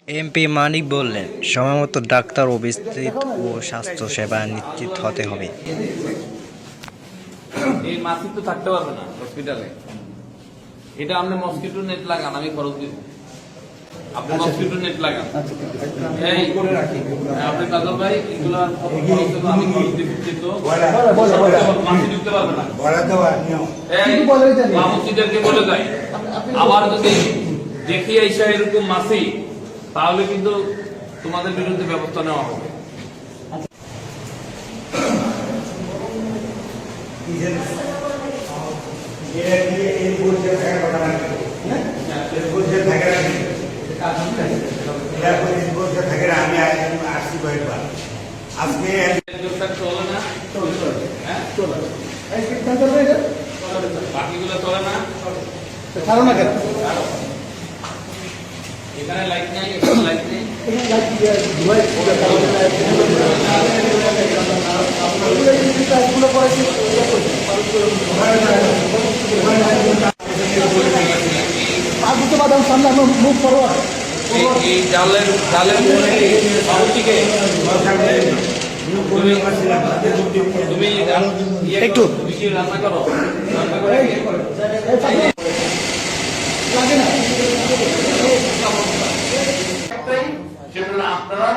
MP মানিক বললেন, সময়মতো doctor উপস্থিত ও স্বাস্থ্যসেবা নিশ্চিত হতে হবে। এই মাসি তো থাকতে পারবে না হসপিটালে, এটা আপনি মসকিটো নেট লাগান, আমি খরচ দিব। আপনি মসকিটো নেট লাগান, আপনি কাজল ভাই এগুলো আমি খরচ দিব, কিন্তু মাসি ঢুকতে পারবে না। মসজিদেরকে বলে যাই, আবার যদি দেখি আইসা এরকম মাসি, তাহলে কিন্তু তোমাদের বিরুদ্ধে ব্যবস্থা নেওয়া হবে। বাকিগুলো চলে না, ছাড়ো না কেন? এখানে লাইট নেই, এখানে লাইট নেই। মুখ ফরওয়ার্ড। এই জালের বাবুটিকে তুমি একটু তুমি কি রান্না করো? রান্না করে সেটা আপনারা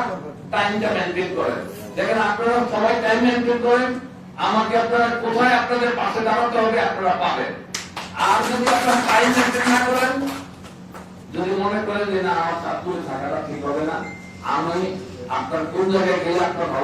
টাইমটা মেনটেন করেন। দেখেন আপনারা সবাই টাইম মেনটেন করেন, আমাকে আপনারা কোথায় আপনাদের পাশে দাঁড়াতে হবে আপনারা পাবেন। আর যদি আপনারা টাইম মেনটেন না করেন, যদি মনে করেন যে না আমার চাঁদপুরে থাকাটা ঠিক হবে না, আমি আপনার কোন জায়গায় গেলে আপনার ভালো